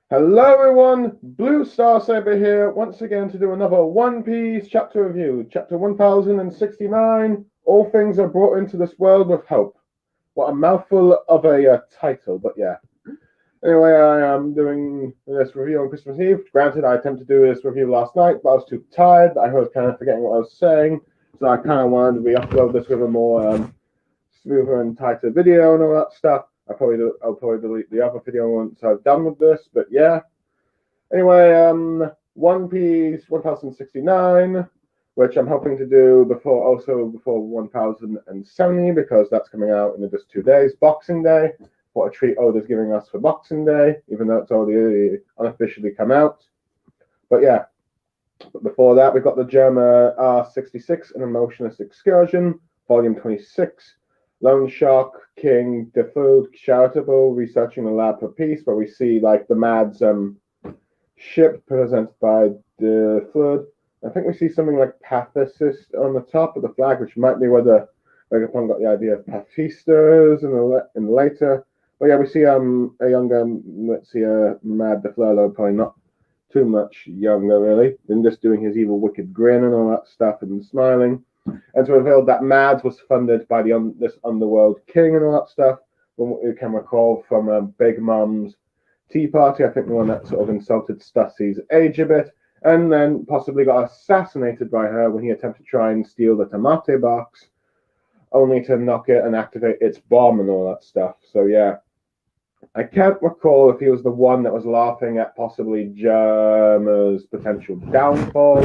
Hello everyone, Blue Star Saber here, once again to do another One Piece chapter review. Chapter 1069, All Things Are Brought Into This World with Hope. What a mouthful of a title, but yeah. Anyway, I am doing this review on Christmas Eve. Granted, I attempted to do this review last night, but I was too tired. I was kind of forgetting what I was saying, so I kind of wanted to re-upload this with a more smoother and tighter video and all that stuff. I'll probably delete the other video once I've done with this, but yeah. Anyway, One Piece 1069, which I'm hoping to do before 1070 because that's coming out in just 2 days, Boxing Day. What a treat Oda's giving us for Boxing Day, even though it's already unofficially come out. But yeah, but before that, we've got the Germa R66, An Emotionless Excursion, Volume 26. Lone Shark, King, Defood, Charitable, researching the lab for peace, where we see like the Mads ship presented by the Flood. I think we see something like pacifist on the top of the flag, which might be where the Vegapunk got the idea of pacifistas in later. But yeah, we see a younger, let's see a Mad DeFleur, probably not too much younger really, than just doing his evil wicked grin and all that stuff and smiling. And to reveal that Mads was funded by this underworld king and all that stuff, from what you can recall from Big Mom's Tea Party, I think the one that sort of insulted Stussy's age a bit, and then possibly got assassinated by her when he attempted to try and steal the Tamate box, only to knock it and activate its bomb and all that stuff. So yeah, I can't recall if he was the one that was laughing at possibly Germa's potential downfall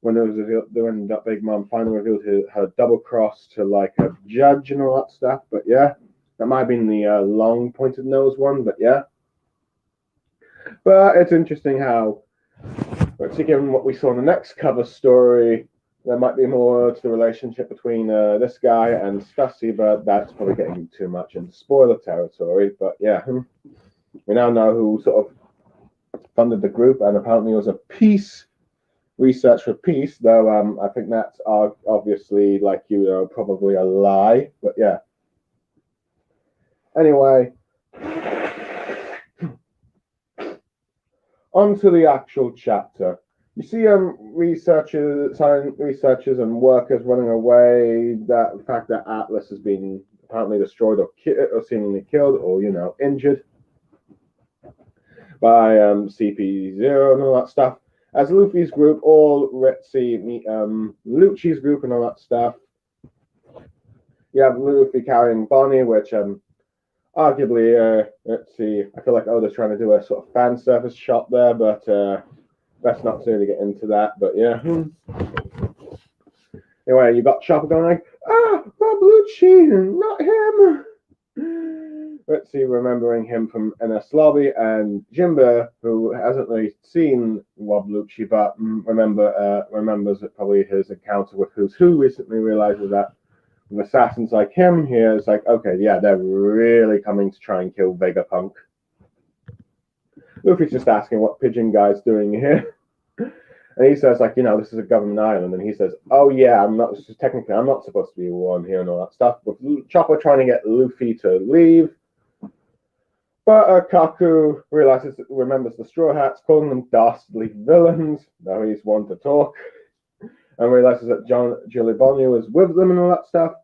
when that Big Mom finally revealed her double cross to like a judge and all that stuff. But yeah, that might have been the long pointed nose one. But yeah. But it's interesting how, let's see, given what we saw in the next cover story, there might be more to the relationship between this guy and Stussy, but that's probably getting too much into spoiler territory. But yeah, we now know who sort of funded the group, and apparently it was a peace research for peace, though I think that's obviously, like probably a lie. But yeah. Anyway, on to the actual chapter. You see science researchers and workers running away. That the fact that Atlas has been apparently destroyed or seemingly killed or injured by CP0 and all that stuff. As Luffy's group, all Lucci's group and all that stuff. You have Luffy carrying Bonnie, which arguably, let's see, I feel like Oda's trying to do a sort of fan service shot there, but let's not really get into that. But yeah. Anyway, you got Chopper going like, Rob Lucci, not him. Let's see, remembering him from NS Lobby, and Jimba, who hasn't really seen Rob Lucci, but remembers that probably his encounter with Who's Who recently realizes that with assassins like him, here it's like, okay, yeah, they're really coming to try and kill Vegapunk. Luffy's just asking what Pigeon Guy's doing here. And he says, like, this is a government island. And he says, oh, yeah, I'm not supposed to be one here and all that stuff. With Chopper trying to get Luffy to leave. But Kaku remembers the Straw Hats, calling them dastardly villains. Now he's one to talk. And realizes that Julie Bonnie is with them and all that stuff.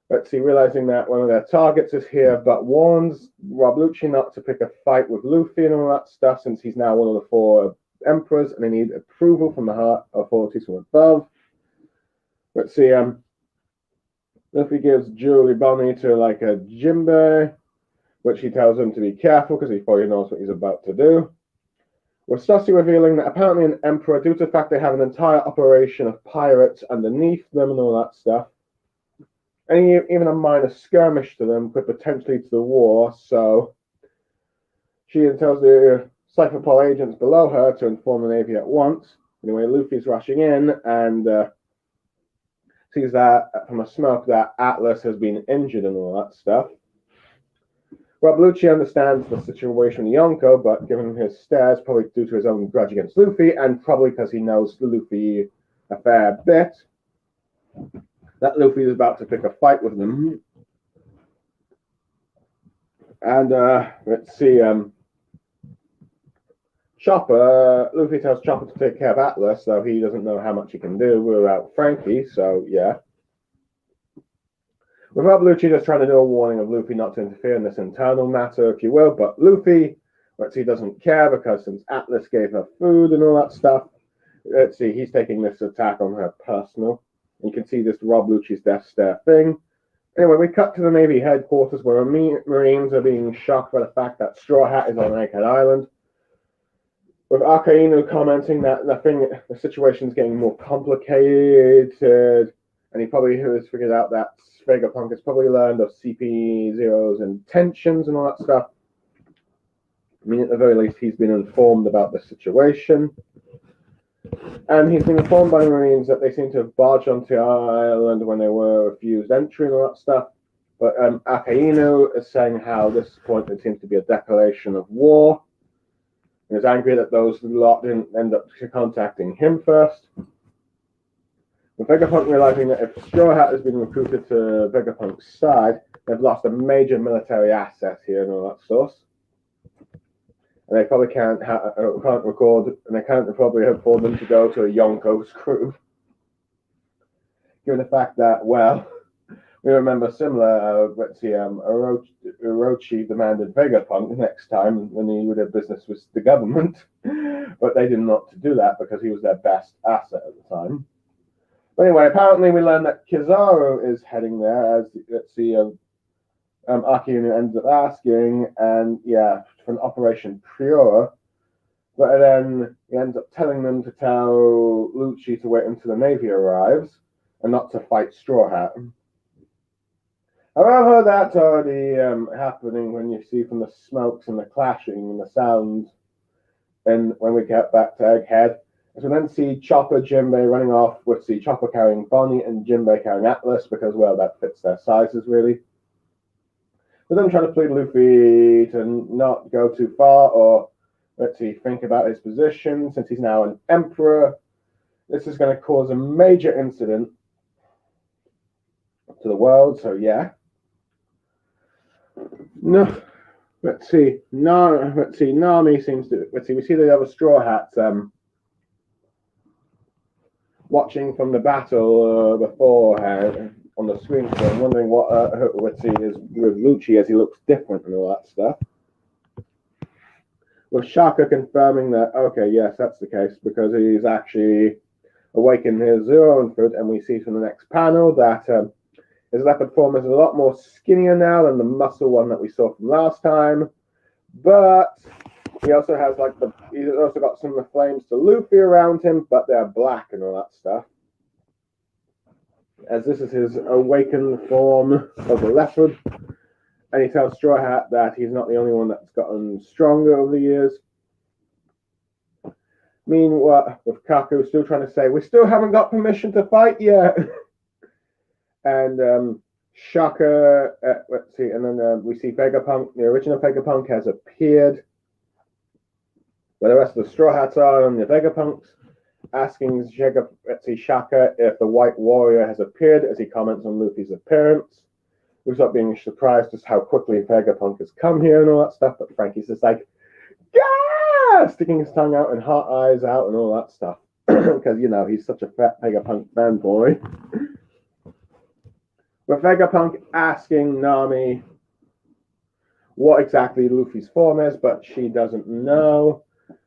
Let's see, realizing that one of their targets is here, but warns Rob Lucci not to pick a fight with Luffy and all that stuff, since he's now one of the 4 emperors, and they need approval from the heart authorities from above. Let's see, Luffy gives Julie Bonnie to like a Jinbei, which he tells him to be careful because he probably knows what he's about to do. With Stussy revealing that apparently an emperor, due to the fact they have an entire operation of pirates underneath them and all that stuff, and even a minor skirmish to them could potentially lead to the war, so she tells the Cypherpol agents below her to inform the Navy at once. Anyway, Luffy's rushing in and sees that from a smoke that Atlas has been injured and all that stuff. Rob Lucci understands the situation with Yonko, but given his stares, probably due to his own grudge against Luffy, and probably because he knows Luffy a fair bit, that Luffy is about to pick a fight with them. And let's see, Luffy tells Chopper to take care of Atlas, though he doesn't know how much he can do without Frankie, so yeah. With Rob Lucci just trying to do a warning of Luffy not to interfere in this internal matter, if you will, but Luffy, doesn't care because since Atlas gave her food and all that stuff, he's taking this attack on her personal. You can see this Rob Lucci's death stare thing. Anyway, we cut to the Navy headquarters where Marines are being shocked by the fact that Straw Hat is on Egghead Island, with Akainu commenting that the situation's getting more complicated, and he probably has figured out that Vegapunk has probably learned of CP0's intentions and all that stuff. I mean, at the very least, he's been informed about the situation. And he's been informed by the Marines that they seem to have barged onto our island when they were refused entry and all that stuff. But Akainu is saying how at this point it seems to be a declaration of war. And is angry that those lot didn't end up contacting him first. With Vegapunk realizing that if Straw Hat has been recruited to Vegapunk's side, they've lost a major military asset here and all that source. And they probably can't record, and they can't probably afford them to go to a Yonko's crew. Given the fact that, well, we remember similar, Orochi demanded Vegapunk next time when he would have business with the government, but they didn't want to do that because he was their best asset at the time. But anyway, apparently we learned that Kizaru is heading there, as Akainu ends up asking, and yeah, for an Operation Pure. But then he ends up telling them to tell Lucci to wait until the Navy arrives and not to fight Straw Hat. However, that's already happening when you see from the smokes and the clashing and the sounds. And when we get back to Egghead, as we then see Chopper, Jinbei running off with the Chopper carrying Bonnie and Jinbei carrying Atlas because, well, that fits their sizes really. But then trying to plead Luffy to not go too far or think about his position since he's now an emperor. This is going to cause a major incident to the world, so yeah. No, Nami seems to. We see the other Straw Hats watching from the battle beforehand on the screen, so I'm wondering what is with Lucci as he looks different and all that stuff. With Shaka confirming that, okay, yes, that's the case, because he's actually awakened his own fruit, and we see from the next panel that his leopard form is a lot more skinnier now than the muscle one that we saw from last time. But he also has he's also got some of the flames to Luffy around him, but they're black and all that stuff. As this is his awakened form of the leopard. And he tells Straw Hat that he's not the only one that's gotten stronger over the years. Meanwhile, with Kaku still trying to say, we still haven't got permission to fight yet. And Shaka, and then we see Vegapunk, the original Vegapunk has appeared. Where the rest of the Straw Hats are and the Vegapunks, asking Shaka if the White Warrior has appeared as he comments on Luffy's appearance. We've not being surprised just how quickly Vegapunk has come here and all that stuff, but Frankie's just like, yeah, sticking his tongue out and hot eyes out and all that stuff. Because, he's such a fat Vegapunk fanboy. With Vegapunk asking Nami what exactly Luffy's form is, but she doesn't know.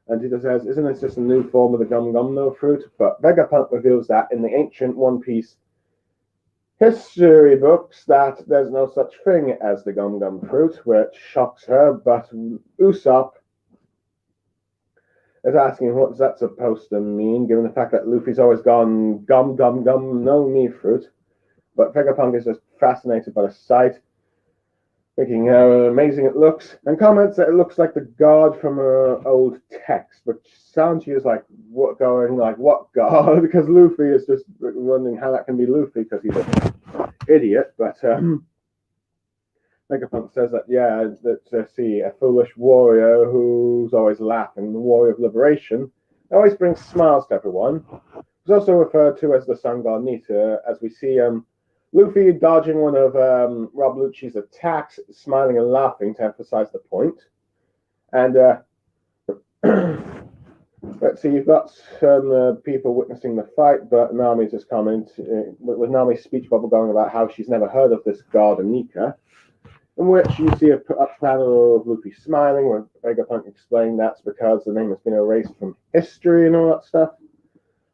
And he just says, isn't this just a new form of the Gum Gum No fruit? But Vegapunk reveals that in the ancient One Piece history books that there's no such thing as the Gum Gum fruit, which shocks her, but Usopp is asking what's that supposed to mean, given the fact that Luffy's always gone Gum Gum Gum No Me fruit. But Vegapunk is just fascinated by the sight, thinking how amazing it looks, and comments that it looks like the god from an old text, which sounds to you like, what god? Because Luffy is just wondering how that can be Luffy, because he's an idiot, but Vegapunk says that, yeah, a foolish warrior who's always laughing, the warrior of liberation, always brings smiles to everyone. He's also referred to as the sun god Nita, as we see Luffy dodging one of Rob Lucci's attacks, smiling and laughing to emphasize the point. And Let's see, you've got some people witnessing the fight, but Nami's just with Nami's speech bubble going about how she's never heard of this god Anika, in which you see a panel of Luffy smiling, with Vegapunk explaining that's because the name has been erased from history and all that stuff.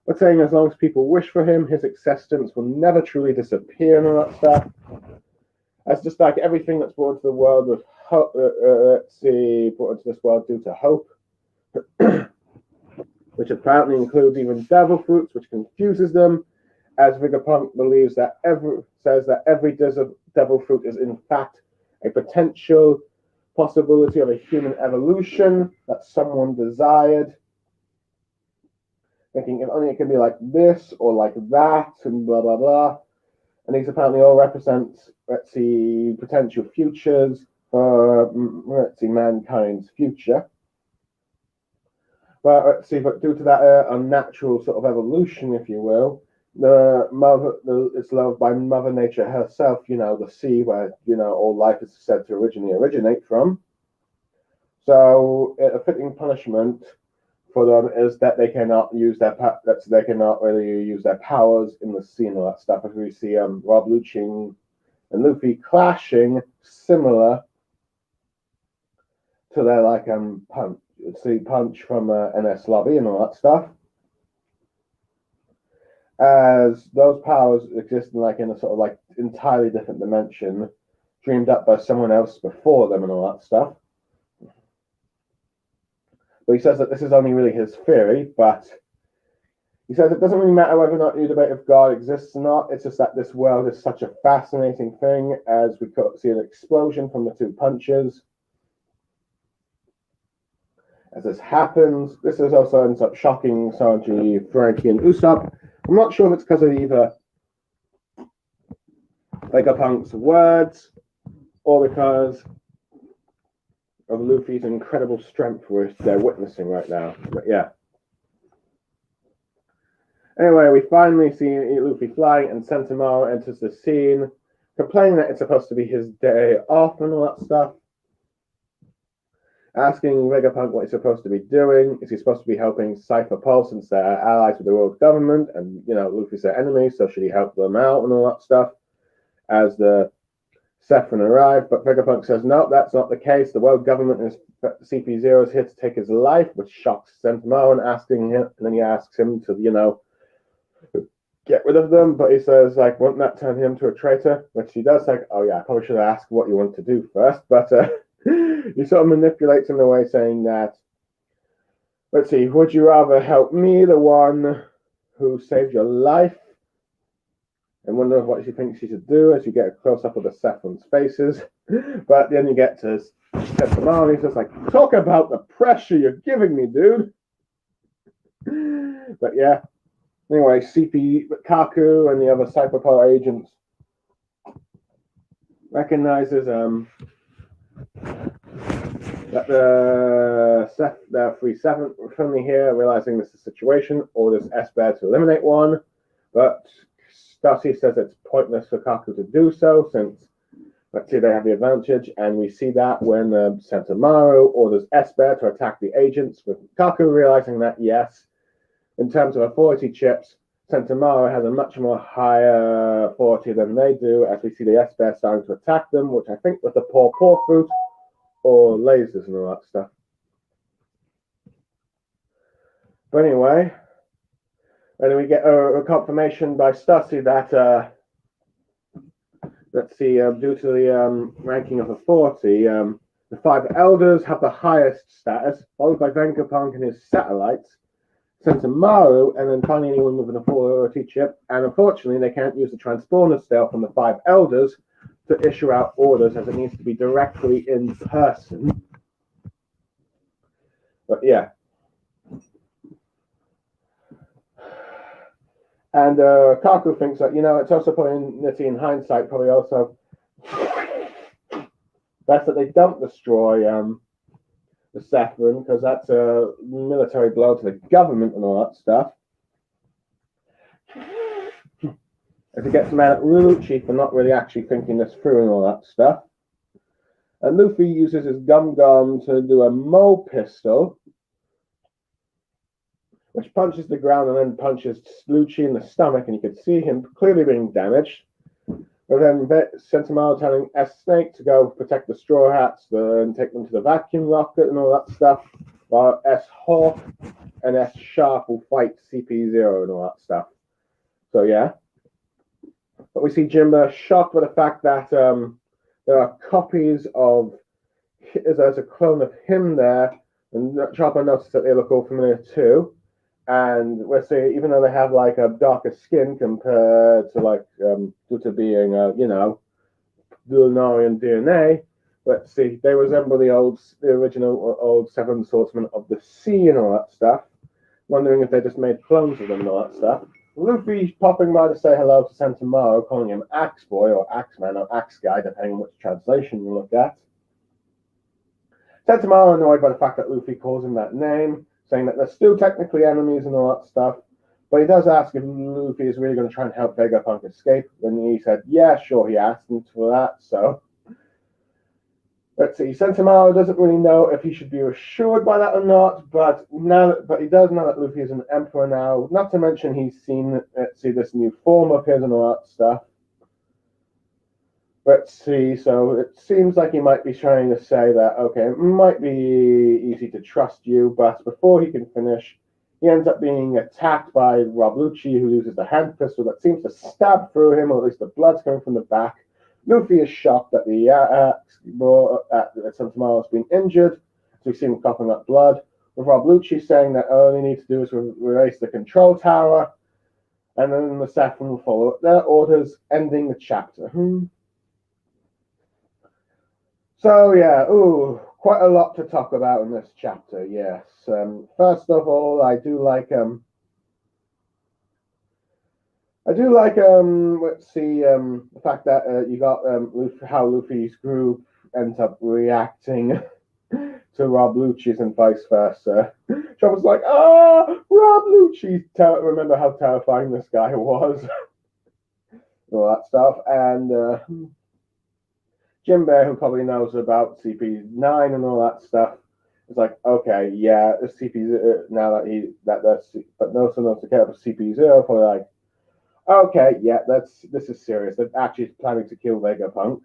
But saying as long as people wish for him, his existence will never truly disappear and all that stuff. As just like everything that's brought into the world with hope, brought into this world due to hope, which apparently includes even devil fruits, which confuses them, as Vegapunk believes that every devil fruit is in fact a potential possibility of a human evolution that someone desired, thinking if only it can be like this or like that and blah blah blah. And these apparently all represent, potential futures for, mankind's future. But but due to that unnatural sort of evolution, if you will, it's loved by Mother Nature herself. The sea where all life is said to originate from. So a fitting punishment for them is that they cannot really use their powers in the sea and all that stuff. As we see Rob Lucci and Luffy clashing, similar to their punch from NS Lobby and all that stuff, as those powers exist in a sort of entirely different dimension, dreamed up by someone else before them and all that stuff. But he says that this is only really his theory, but he says it doesn't really matter whether or not you debate if God exists or not. It's just that this world is such a fascinating thing, as we could see an explosion from the two punches. As this happens, this is also ends up shocking Sanji, Frankie, and Usopp. I'm not sure if it's because of either Vegapunk's words or because of Luffy's incredible strength, which they're witnessing right now. But yeah. Anyway, we finally see Luffy flying, and Sentomaru enters the scene, complaining that it's supposed to be his day off and all that stuff. Asking Vegapunk what he's supposed to be doing. Is he supposed to be helping Cypher Pulse, since they're allies with the world government, and Luffy's their enemy, so should he help them out and all that stuff? As the Saffron arrive, but Vegapunk says no, that's not the case. The world government is CP0 is here to take his life, which shocks Sentomaru, and then he asks him to get rid of them, but he says won't that turn him to a traitor? Which he does oh yeah, I probably should have asked what you want to do first, but he sort of manipulates in a way saying that, let's see, would you rather help me, the one who saved your life? And wonder what she thinks she should do as you get a close up of the Saffron's faces. But then you get to Sentomaru, and he's just talk about the pressure you're giving me, dude. But yeah. Anyway, CP Kaku and the other Cyberpol agents recognizes that the 3-7 friendly here, realizing this is a situation, orders S-Bear to eliminate one, but Stussy says it's pointless for Kaku to do so, since let's see, they have the advantage, and we see that when Sentomaru orders S-Bear to attack the agents, with Kaku realizing that yes, in terms of authority chips, Sentomaru has a much more higher authority than they do, as we see the S-Bear starting to attack them, which I think with the Paw fruit or lasers and all that stuff. But anyway, and then we get a confirmation by Stussy that, let's see, due to the ranking of authority, the 5 elders have the highest status, followed by Vegapunk and his satellites, Sentomaru, and then finally anyone with an authority chip. And unfortunately, they can't use the transponder stele from the 5 elders to issue out orders, as it needs to be directly in person. But yeah. And Kaku thinks that, it's also putting Nitty in hindsight, probably also best that they don't destroy the Saffron, because that's a military blow to the government and all that stuff. If he gets mad at Lucci for not really actually thinking this through and all that stuff. And Luffy uses his Gum Gum to do a Mo pistol, which punches the ground and then punches Lucci in the stomach, and you could see him clearly being damaged. But then Sentinel telling S Snake to go protect the Straw Hats and take them to the vacuum rocket and all that stuff, while S Hawk and S Sharp will fight CP0 and all that stuff. So yeah. But we see Jimba shocked by the fact that there are copies of, there's a clone of him there, and Chopper notices that they look all familiar too. And we'll see, even though they have like a darker skin compared to like due to being Lunarian DNA, let's see, they resemble the original old Seven Swordsmen of the Sea and all that stuff. Wondering if they just made clones of them and all that stuff. Luffy popping by to say hello to Sentomaru, calling him Axe Boy or Axeman or Axe Guy, depending on which translation you look at. Sentomaru annoyed by the fact that Luffy calls him that name, saying that they're still technically enemies and all that stuff. But he does ask if Luffy is really going to try and help Vegapunk escape. And he said, yeah, sure, he asked him for that, so. Let's see, Sentomaru doesn't really know if he should be assured by that or not, but he does know that Luffy is an emperor now. Not to mention he's seen, let's see, this new form of his and all that stuff. Let's see, so it seems like he might be trying to say that, okay, it might be easy to trust you, but before he can finish, he ends up being attacked by Rob Lucci, who uses the hand pistol that seems to stab through him, or at least the blood's coming from the back. Luffy is shocked that Sentomaru has been injured, so we see him coughing up blood, with Rob Lucci saying that all he needs to do is erase the control tower, and then the Saffron will follow up their orders, ending the chapter. So yeah, quite a lot to talk about in this chapter, yes. First of all, I do like let's see, the fact that you got how Luffy's group ends up reacting to Rob Lucci's and vice versa. Chopper's like, Rob Lucci! Remember how terrifying this guy was. All that stuff. And Jinbei, who probably knows about CP9 and all that stuff, is like, okay, yeah, this CP now but no one knows to care for CP0, probably like, okay, yeah, this is serious. They're actually planning to kill Vegapunk.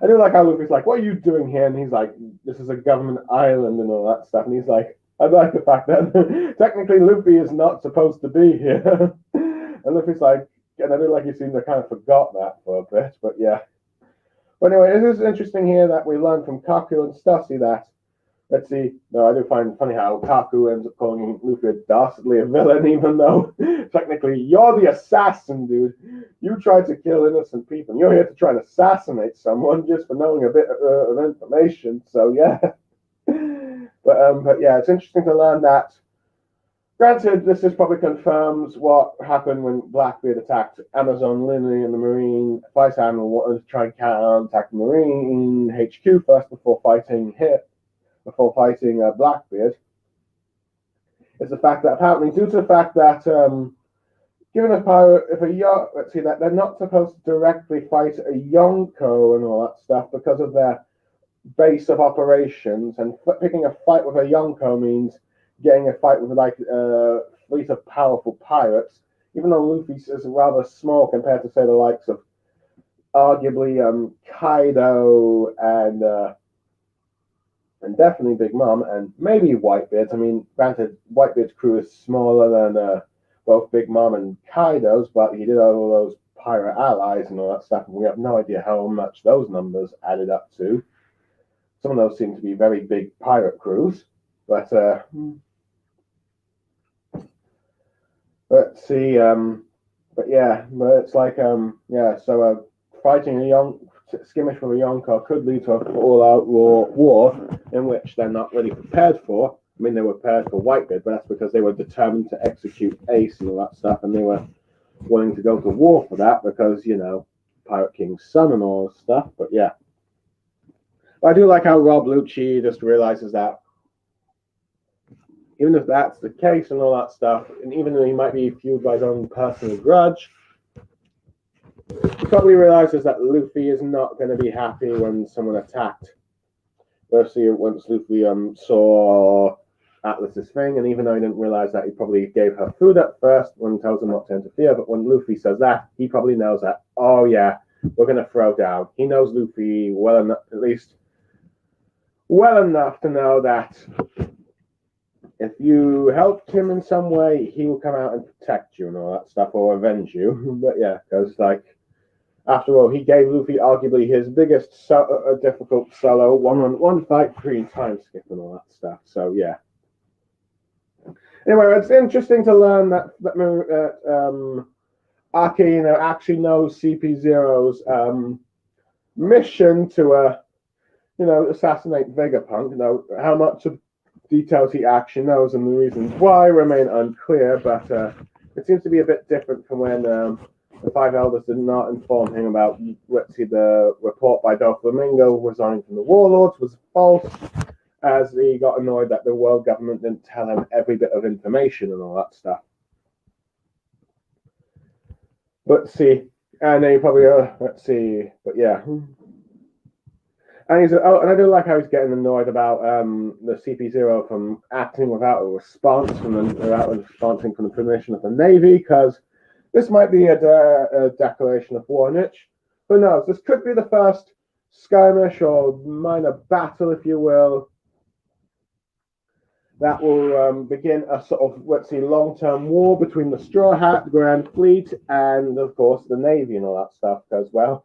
I do like how Luffy's like, what are you doing here? And he's like, this is a government island and all that stuff. And he's like, I like the fact that technically Luffy is not supposed to be here. And Luffy's like, and I do like he seemed to kind of forgot that for a bit, but yeah. But anyway, it is interesting here that we learn from Kaku and Stussy that, let's see, no, I do find it funny how Kaku ends up calling Luffy dastardly a villain, even though technically you're the assassin, dude. You tried to kill innocent people, and you're here to try and assassinate someone just for knowing a bit of information, so yeah. But yeah, it's interesting to learn that. Granted, this just probably confirms what happened when Blackbeard attacked Amazon Lily and the Marine Vice Admiral wanted to try and contact Marine HQ first before fighting Blackbeard. Is the fact that apparently, due to the fact that given a pirate, let's see, that they're not supposed to directly fight a Yonko and all that stuff because of their base of operations, and picking a fight with a Yonko means getting a fight with like a fleet of powerful pirates, even though Luffy is rather small compared to say the likes of arguably Kaido and definitely Big Mom and maybe Whitebeard's. I mean, granted, Whitebeard's crew is smaller than both Big Mom and Kaido's, but he did have all those pirate allies and all that stuff, and we have no idea how much those numbers added up to. Some of those seem to be very big pirate crews, but let's see, but yeah, but it's like, yeah, so fighting a skirmish with a Yonko could lead to a all-out war in which they're not really prepared for. I mean, they were prepared for Whitebeard, but that's because they were determined to execute Ace and all that stuff, and they were willing to go to war for that because, you know, Pirate King's son and all that stuff, but yeah. But I do like how Rob Lucci just realizes that even if that's the case and all that stuff, and even though he might be fueled by his own personal grudge, he probably realizes that Luffy is not going to be happy when someone attacked. Let's see, once Luffy saw Atlas's thing, and even though he didn't realize that, he probably gave her food at first when he tells him not to interfere. But when Luffy says that, he probably knows that, oh yeah, we're gonna throw down. He knows Luffy well enough, at least well enough to know that if you helped him in some way, he will come out and protect you and all that stuff, or avenge you. But yeah, because like after all, he gave Luffy arguably his biggest difficult solo one-on-one fight, green time skip and all that stuff. So yeah. Anyway, it's interesting to learn that Aki, actually knows CP0's mission to assassinate Vegapunk. How much of details he actually knows and the reasons why remain unclear, but it seems to be a bit different from when the Five Elders did not inform him about the report by Doflamingo resigning from the Warlords was false, as he got annoyed that the world government didn't tell him every bit of information and all that stuff. Let's see. And then you probably, let's see, but yeah. And he's, and I do like how he's getting annoyed about the CP0 from acting without a response without responding from the permission of the Navy, because this might be a declaration of war, Niche. Who knows? This could be the first skirmish or minor battle, if you will, that will begin a sort of, long-term war between the Straw Hat, Grand Fleet, and, of course, the Navy and all that stuff, because, well,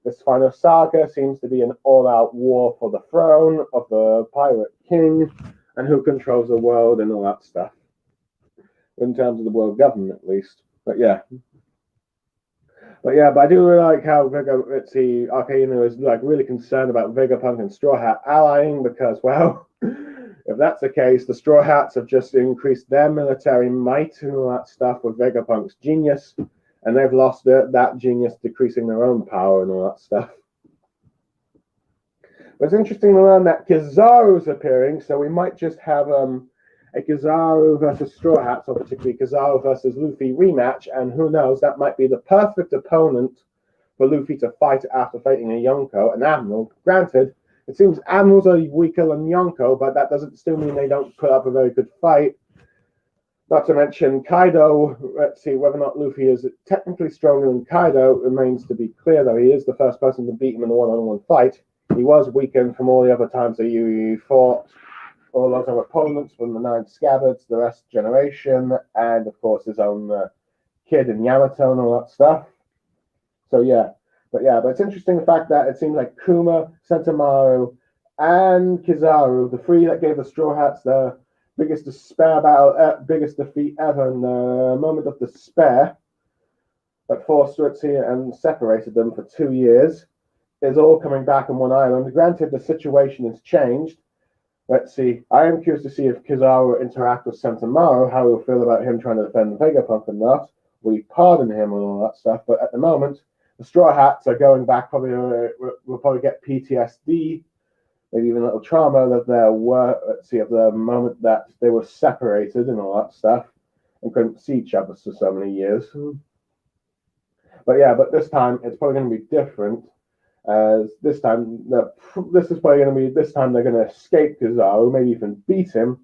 this final saga seems to be an all-out war for the throne of the Pirate King and who controls the world and all that stuff, in terms of the world government, at least. But yeah, I do really like how Arcanino is really concerned about Vegapunk and Straw Hat allying, because, well, if that's the case, the Straw Hats have just increased their military might and all that stuff with Vegapunk's genius, and they've lost that genius, decreasing their own power and all that stuff. But it's interesting to learn that Kizaru's appearing, so we might just have a Kizaru versus Straw Hats, or particularly Kizaru versus Luffy rematch, and who knows, that might be the perfect opponent for Luffy to fight after fighting a Yonko, an Admiral. Granted, it seems Admirals are weaker than Yonko, but that doesn't still mean they don't put up a very good fight. Not to mention Kaido. Let's see, whether or not Luffy is technically stronger than Kaido remains to be clear, though he is the first person to beat him in a one-on-one fight. He was weakened from all the other times that he fought all those other opponents, from the Nine Scabbards, the rest generation, and of course his own kid in Yamato and all that stuff. So yeah. But it's interesting the fact that it seems like Kuma, Sentomaru, and Kizaru, the three that gave the Straw Hats the biggest despair battle, biggest defeat ever, in the moment of despair that forced Ritzy and separated them for 2 years, is all coming back on one island. Granted, the situation has changed. Let's see. I am curious to see if Kizaru will interact with Sentomaru, how he'll feel about him trying to defend Vegapunk or not. Will he pardon him and all that stuff? But at the moment, the Straw Hats are going back. Probably will probably get PTSD, maybe even a little trauma of their work. Let's see, of the moment that they were separated and all that stuff, and couldn't see each other for so many years. But this time it's probably going to be different. As this time, this is probably going to be this time they're going to escape Kizaru, maybe even beat him,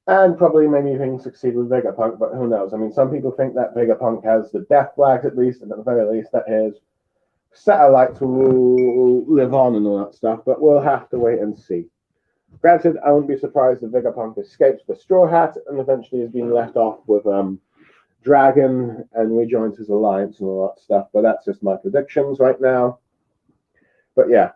and probably maybe even succeed with Vegapunk, but who knows? I mean, some people think that Vegapunk has the death flags, at least, and at the very least that his satellites will live on and all that stuff, but we'll have to wait and see. Granted, I wouldn't be surprised if Vegapunk escapes the Straw Hat and eventually is being left off with Dragon and rejoins his alliance and all that stuff, but that's just my predictions right now. But yeah.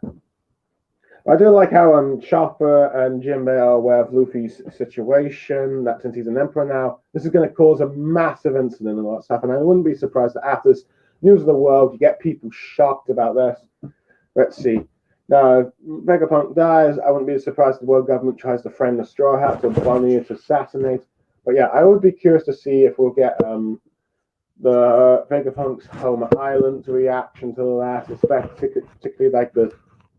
I do like how Chopper and Jinbei are aware of Luffy's situation, that since he's an emperor now, this is going to cause a massive incident and all that stuff, and I wouldn't be surprised that after this news of the world, you get people shocked about this. Let's see. Now, if Vegapunk dies, I wouldn't be surprised if the world government tries to frame the Straw Hats or Bonnie to assassinate. But yeah, I would be curious to see if we'll get the Vegapunk's home island reaction to that, particularly like the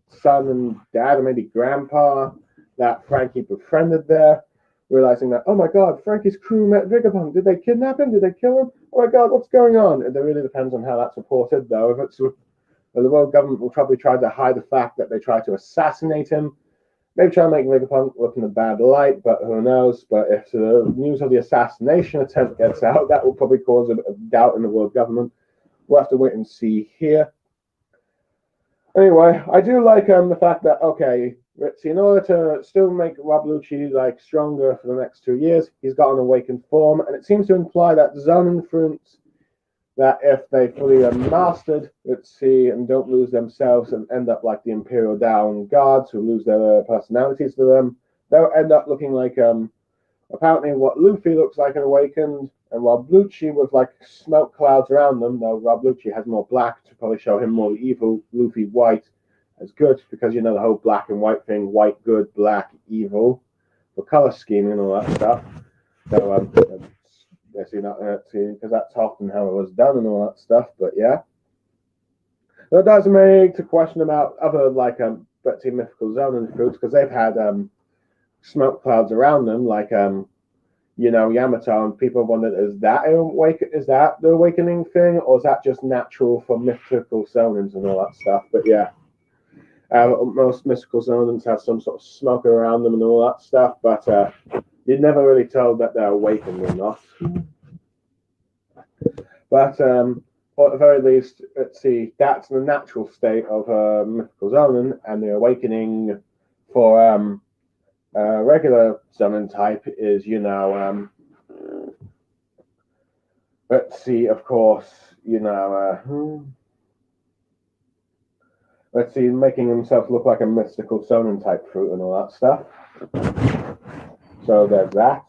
son and dad, or maybe grandpa, that Frankie befriended there, realizing that, oh my god, Frankie's crew met Vegapunk. Did they kidnap him? Did they kill him? Oh my god, what's going on? And it really depends on how that's reported, though. If it's the world government will probably try to hide the fact that they tried to assassinate him, Maybe try and make Vegapunk look in a bad light, but who knows? But if the news of the assassination attempt gets out, that will probably cause a bit of doubt in the world government. We'll have to wait and see here. Anyway, I do like the fact that, okay, Ritzy, in order to still make Rob Lucci like stronger for the next 2 years, he's got an awakened form, and it seems to imply that Zonin fruits, that if they fully mastered Ritzy and don't lose themselves and end up like the Imperial Down Guards who lose their personalities to them, they'll end up looking like apparently what Luffy looks like an awakened, and Rob Lucci with like smoke clouds around them, though Rob Lucci has more black to probably show him more evil, Luffy white as good, because you know the whole black and white thing, white good, black evil, the color scheme and all that stuff. So see that because that's often how it was done and all that stuff, but yeah. That does make the question about other like Betsy Mythical Zone and fruits, because they've had smoke clouds around them, like you know, Yamato, and people wondered, is that the awakening thing, or is that just natural for mythical zonings and all that stuff? But yeah, most mystical zonings have some sort of smoke around them and all that stuff, but you're never really told that they're awakened or not. But or at the very least, let's see, that's the natural state of mythical zoning, and the awakening for regular zoning type is, you know, let's see, of course, you know, let's see, making himself look like a mystical zoning type fruit and all that stuff. So there's that.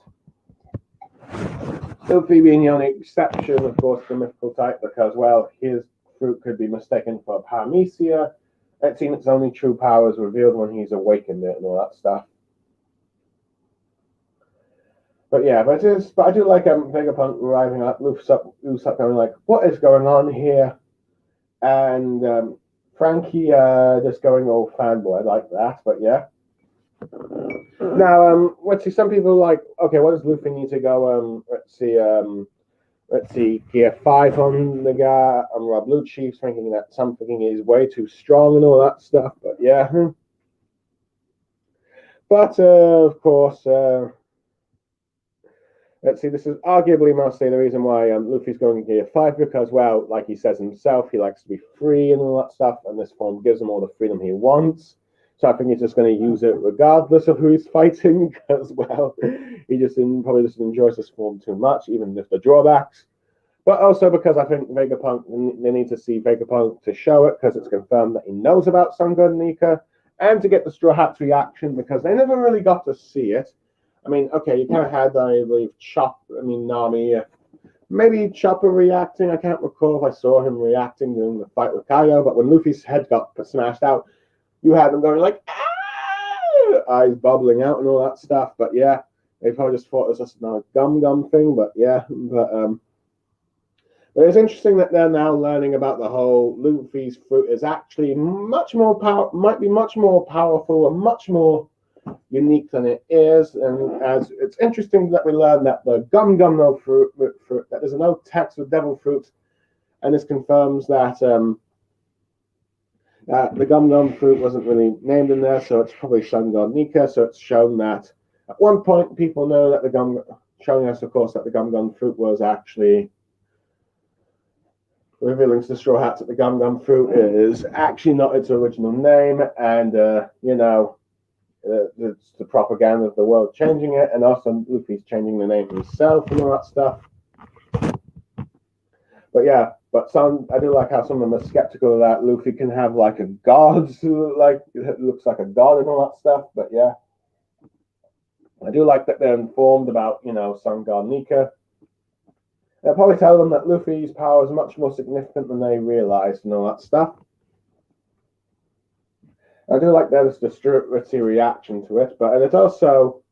Luffy being the only exception, of course, the mythical type, because, well, his fruit could be mistaken for Paramecia. It seems its only true power is revealed when he's awakened it and all that stuff. But yeah, but I do like Vegapunk arriving at Usopp going like, what is going on here? And Frankie just going all fanboy, I like that, but yeah. Now, let's see, some people are like, okay, what does Luffy need to go, let's see, Gear 5 on the guy, on Rob Lucci, thinking that something is way too strong and all that stuff, but yeah. But, of course, let's see, this is arguably mostly the reason why Luffy's going Gear 5, because, well, like he says himself, he likes to be free and all that stuff, and this form gives him all the freedom he wants. So I think he's just going to use it regardless of who he's fighting, because, well, he just probably just enjoys this form too much, even with the drawbacks. But also because I think Vegapunk, they need to see Vegapunk to show it, because it's confirmed that he knows about Sun God Nika, and to get the Straw Hats reaction, because they never really got to see it. I mean, okay, you kind of had, I believe, Nami, maybe Chopper reacting. I can't recall if I saw him reacting during the fight with Kaido, but when Luffy's head got smashed out, you had them going like, ah! Eyes bubbling out and all that stuff. But yeah, they probably just thought it was just another gum thing. But yeah, but it's interesting that they're now learning about the whole Luffy's fruit is actually much more might be much more powerful and much more unique than it is. And as it's interesting that we learn that the Gum no fruit that there's no text with devil fruit, and this confirms that the Gum fruit wasn't really named in there, so it's probably Sun God Nika. So it's shown that at one point people know that showing us, of course, that the Gum fruit was actually revealing to the Straw Hats that the Gum fruit is actually not its original name, and you know, it's the propaganda of the world changing it, and also Luffy's changing the name himself and all that stuff. But yeah, I do like how some of them are skeptical of that. Luffy can have like a god, like it looks like a god and all that stuff. But yeah, I do like that they're informed about, you know, Sun God Nika. They'll probably tell them that Luffy's power is much more significant than they realized and all that stuff. I do like there's the reaction to it, but it's also,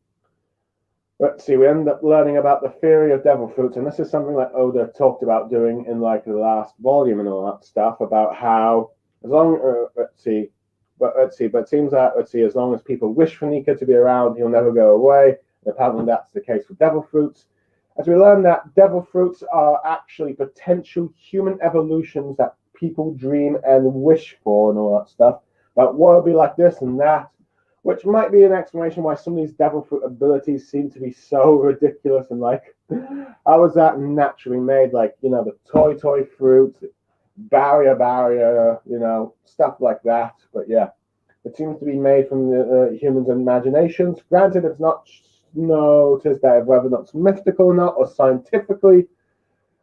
let's see, we end up learning about the theory of devil fruits, and this is something that Oda talked about doing in like the last volume and all that stuff, about how as long but it seems that as long as people wish for Nika to be around, he'll never go away. And apparently that's the case with devil fruits. As we learn that devil fruits are actually potential human evolutions that people dream and wish for and all that stuff. But what will be like this and that, which might be an explanation why some of these devil fruit abilities seem to be so ridiculous and like, how was that naturally made? Like, the toy fruit, barrier, stuff like that. But yeah, it seems to be made from the humans' imaginations. Granted, it's not noticed that whether or not it's mythical or not, or scientifically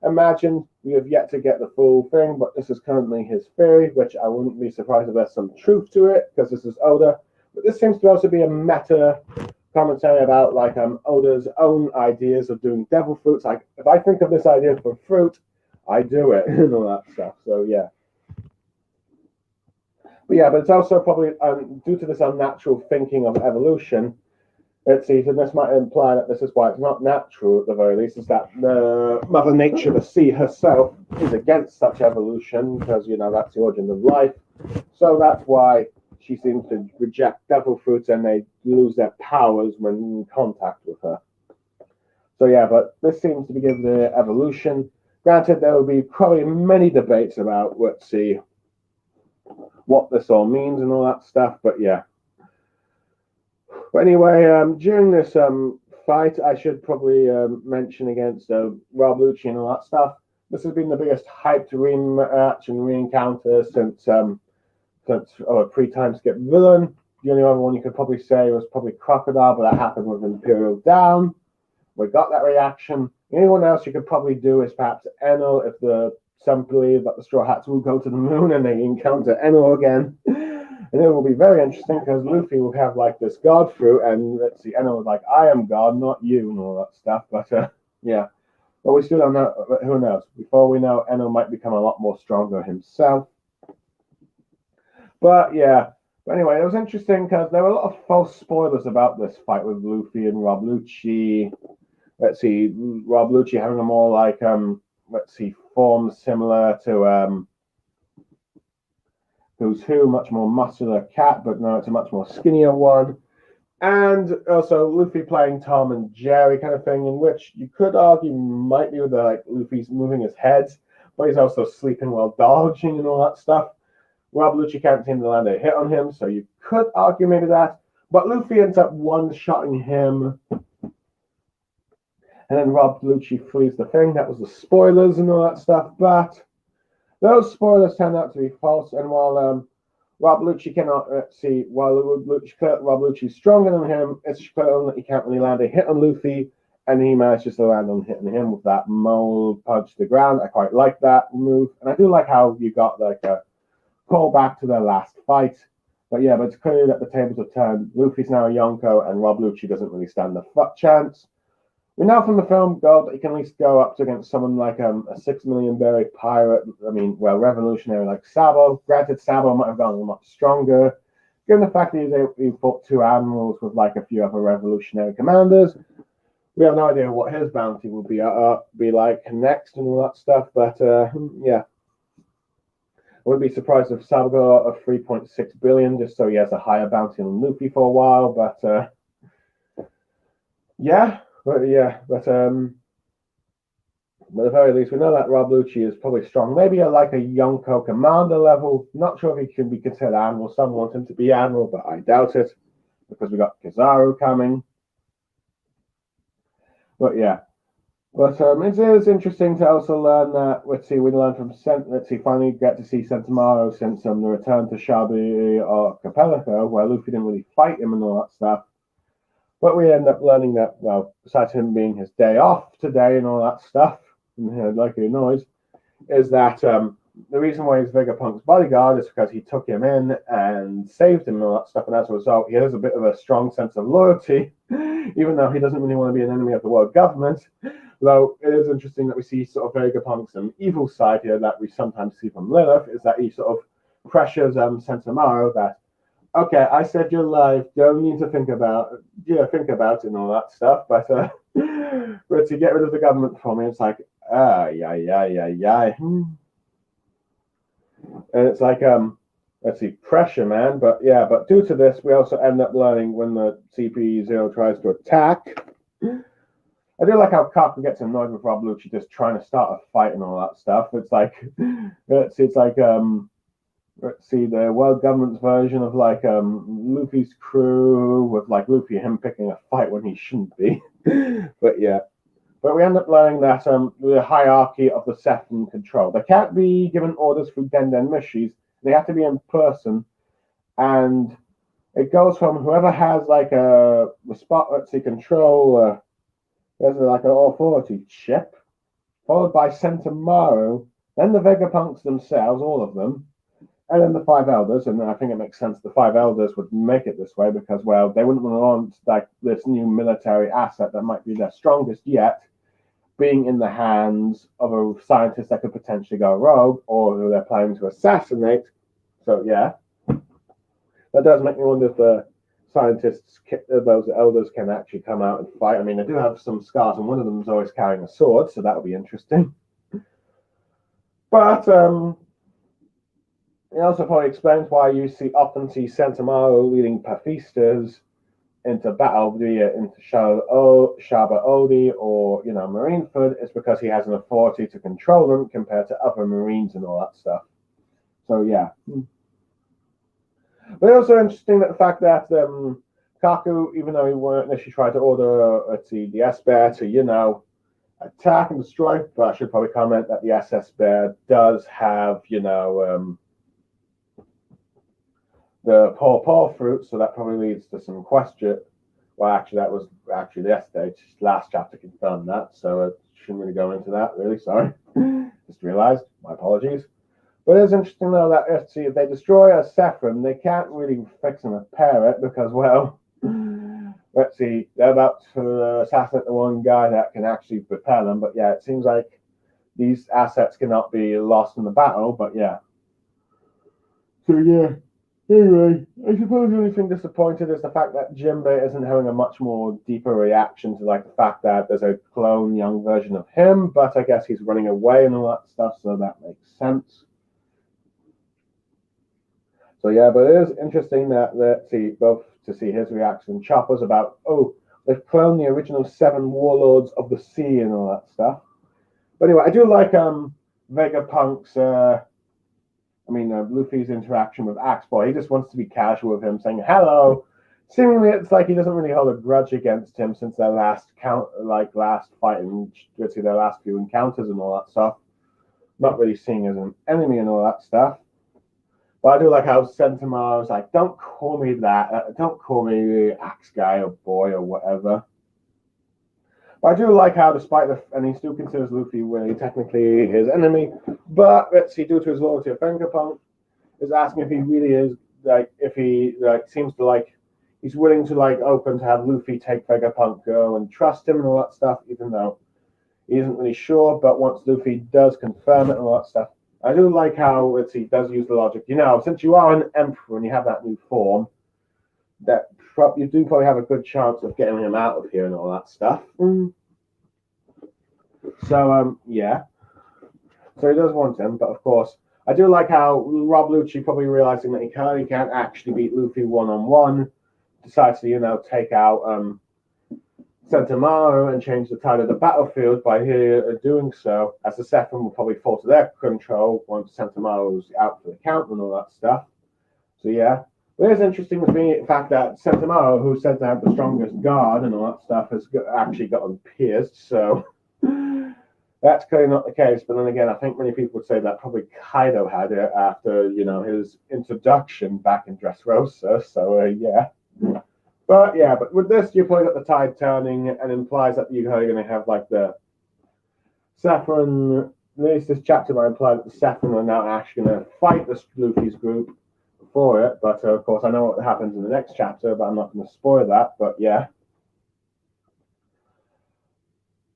imagined. We have yet to get the full thing, but this is currently his theory, which I wouldn't be surprised if there's some truth to it, because this is Oda. But this seems to also be a meta commentary about like Oda's own ideas of doing devil fruits. Like, if I think of this idea for fruit, I do it and all that stuff. So yeah. But it's also probably due to this unnatural thinking of evolution. Let's see, so this might imply that this is why it's not natural at the very least, is that the Mother Nature, the sea herself, is against such evolution because, that's the origin of life. So that's why she seems to reject devil fruits and they lose their powers when in contact with her. So yeah, but this seems to be given the evolution. Granted, there will be probably many debates about, let's see, what this all means and all that stuff, but yeah. But anyway, during this fight, I should probably mention against Rob Lucci and all that stuff. This has been the biggest hyped rematch and re-encounter since pre-time skip villain. The only other one you could probably say was probably Crocodile, but that happened with Imperial Down. We got that reaction. Anyone else you could probably do is perhaps Enel, if some believe that the Straw Hats will go to the moon and they encounter Enel again. And it will be very interesting because Luffy will have like this God fruit, and let's see, Enel was like, I am God, not you, and all that stuff. But yeah, but we still don't know. Who knows? Before we know, Enel might become a lot more stronger himself. But yeah, but anyway, it was interesting because there were a lot of false spoilers about this fight with Luffy and Rob Lucci. Let's see, Rob Lucci having a more like form similar to Who's Who, much more muscular cat, but no, it's a much more skinnier one. And also Luffy playing Tom and Jerry kind of thing, in which you could argue might be with Luffy's moving his head, but he's also sleeping while dodging and all that stuff. Rob Lucci can't seem to land a hit on him, so you could argue maybe that. But Luffy ends up one-shotting him. And then Rob Lucci flees the thing. That was the spoilers and all that stuff. But those spoilers turned out to be false. And while Rob Lucci cannot while Rob Lucci's stronger than him, it's clear that he can't really land a hit on Luffy. And he manages to land on hitting him with that mole punch to the ground. I quite like that move. And I do like how you got like a call back to their last fight. But it's clear that the tables have turned. Luffy's now a Yonko, and Rob Lucci doesn't really stand a chance. We know from the film Gold that he can at least go up against someone like a 6 million berry pirate, revolutionary like Sabo. Granted, Sabo might have gone much stronger, given the fact that he fought 2 admirals with like a few other revolutionary commanders. We have no idea what his bounty will be like next and all that stuff, but yeah. I wouldn't be surprised if Sabo got a 3.6 billion just so he has a higher bounty on Luffy for a while, but at the very least, we know that Rob Lucci is probably strong. Maybe like a Yonko commander level. Not sure if he can be considered admiral. Some want him to be admiral, but I doubt it because we got Kizaru coming. But yeah. But it is interesting to also learn that, we learn from finally get to see Sentomaru since the return to Shabi or Capelico, where Luffy didn't really fight him and all that stuff. But we end up learning that, besides him being his day off today and all that stuff, like he annoys, is that the reason why he's Vegapunk's bodyguard is because he took him in and saved him and all that stuff, and as a result, he has a bit of a strong sense of loyalty, even though he doesn't really want to be an enemy of the world government. Though it is interesting that we see sort of Vegapunk's evil side here that we sometimes see from Lilith, is that he sort of pressures Sentomaru that, okay, I saved your life, don't need to think about it and all that stuff, but to get rid of the government for me, it's like, yeah. And it's like, pressure, man. But due to this, we also end up learning when the CP0 tries to attack. I do like how Kaku gets annoyed with Rob Lucci just trying to start a fight and all that stuff. It's like, let's see, the world government's version of like Luffy's crew with like Luffy and him picking a fight when he shouldn't be. But yeah. But we end up learning that the hierarchy of the Sephiroth control. They can't be given orders through Den Mishis. They have to be in person. And it goes from whoever has like a responsibility control, there's like an authority chip, followed by Sentomaru, then the Vegapunks themselves, all of them, and then the five elders. And I think it makes sense the five elders would make it this way because, well, they wouldn't want like this new military asset that might be their strongest yet being in the hands of a scientist that could potentially go rogue or who they're planning to assassinate. So yeah, that does make me wonder if the scientists, those elders, can actually come out and fight. I mean, they do have some scars, and one of them is always carrying a sword, so that would be interesting. But it also probably explains why you often see Sentomaru leading Paphistas into battle, be it into Shaba Odi or Marineford. It's because he has an authority to control them compared to other Marines and all that stuff. So yeah. But also interesting that the fact that Kaku, even though he weren't initially trying to order the S Bear to attack and destroy, but I should probably comment that the SS Bear does have the paw fruit, so that probably leads to some question. Well, actually, that was actually yesterday. Last chapter confirmed that, so I shouldn't really go into that. Really, sorry. Just realized. My apologies. But it is interesting though that if they destroy a Sephiroth, they can't really fix and repair it because, well, let's see, they're about to assassinate the one guy that can actually repair them. But yeah, it seems like these assets cannot be lost in the battle. But yeah. So yeah. Anyway, I suppose the only thing disappointed is the fact that Jinbei isn't having a much more deeper reaction to like the fact that there's a clone young version of him, but I guess he's running away and all that stuff, so that makes sense. So yeah, but it is interesting that both to see his reaction. Chopper's about, they've cloned the original 7 warlords of the sea and all that stuff. But anyway, I do like Vegapunk's Luffy's interaction with Axe Boy. He just wants to be casual with him, saying hello. Seemingly, it's like he doesn't really hold a grudge against him since their last fight and their last few encounters and all that stuff. Not really seeing as an enemy and all that stuff. But I do like how Sentomaru was like, don't call me that. Don't call me Axe Guy or Boy or whatever. But I do like how, and he still considers Luffy really technically his enemy, but let's see, due to his loyalty to Vegapunk, is asking if he really is, seems to he's willing to open to have Luffy take Vegapunk go and trust him and all that stuff, even though he isn't really sure, but once Luffy does confirm it and all that stuff, I do like how he does use the logic. Since you are an emperor and you have that new form, that you do probably have a good chance of getting him out of here and all that stuff. So, yeah. So he does want him, but of course, I do like how Rob Lucci, probably realizing that he can't actually beat Luffy one-on-one, decides to, take out Sentomaru and change the tide of the battlefield by doing so, as the Sephiroth will probably fall to their control once Sentomaru's out for the count and all that stuff. So, yeah. But it's interesting to me the fact that Sentomaru, who's said to have the strongest guard and all that stuff, has actually gotten pierced, so that's clearly not the case. But then again, I think many people would say that probably Kaido had it after, his introduction back in Dressrosa, so yeah. But with this, you probably got the tide turning and implies that you're going to have the Saffron, at least this chapter might imply that the Saffron are now actually going to fight the Luffy's group for it, but of course I know what happens in the next chapter, but I'm not going to spoil that. But yeah,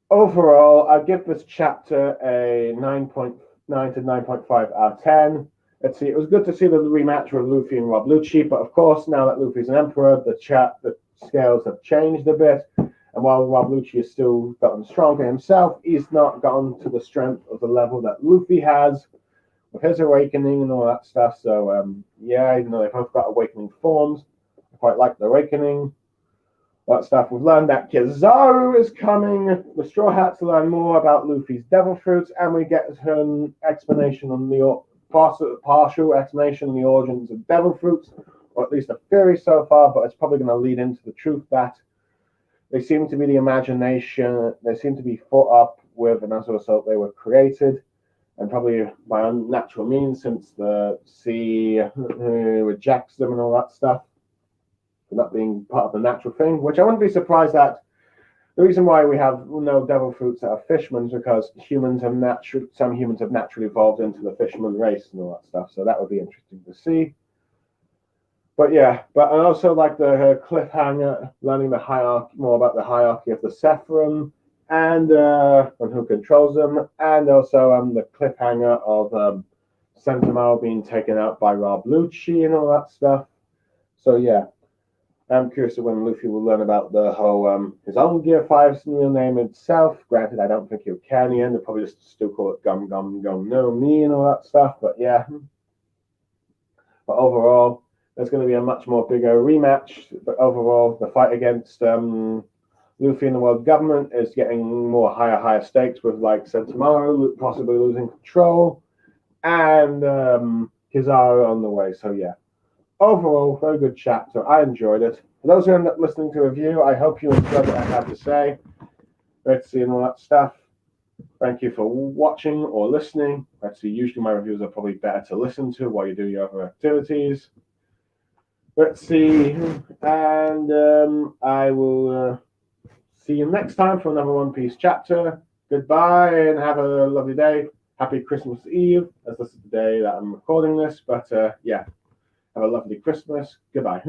overall I give this chapter a 9.9 to 9.5 out of 10. Let's see, it was good to see the rematch with Luffy and Rob Lucci, but of course now that Luffy's an emperor, the scales have changed a bit, and while Rob Lucci has still gotten stronger himself, he's not gotten to the strength of the level that Luffy has with his awakening and all that stuff. So yeah, even though they've both got awakening forms, I quite like the awakening. That stuff. We've learned that Kizaru is coming. The Straw Hats learn more about Luffy's devil fruits, and we get an explanation on the partial explanation on the origins of devil fruits, or at least a theory so far, but it's probably going to lead into the truth that they seem to be the imagination, they seem to be thought up with, and as a result, they were created, and probably by unnatural means, since the sea rejects them and all that stuff, for not being part of the natural thing, which I wouldn't be surprised at. The reason why we have no devil fruits that are fishermen is because some humans have naturally evolved into the fisherman race and all that stuff. So that would be interesting to see. But yeah, but I also like the cliffhanger, learning the hierarchy, more about the hierarchy of the Sephirim and who controls them, and also the cliffhanger of Sentinel being taken out by Rob Lucci and all that stuff. So yeah. I'm curious when Luffy will learn about the whole his own Gear 5's real name itself. Granted, I don't think he'll care in the end. They'll probably just still call it Gum Gum Gum No Me and all that stuff. But yeah. But overall, there's going to be a much more bigger rematch. But overall, the fight against Luffy and the world government is getting more higher stakes with like Sentomaru possibly losing control and Kizaru on the way. So yeah. Overall, very good chapter. I enjoyed it. For those who end up listening to a review, I hope you enjoyed what I had to say. Let's see and all that stuff. Thank you for watching or listening. Let's see, usually my reviews are probably better to listen to while you do your other activities. Let's see, and I will see you next time for another One Piece chapter. Goodbye and have a lovely day. Happy Christmas Eve, as this is the day that I'm recording this. But yeah. Have a lovely Christmas. Goodbye.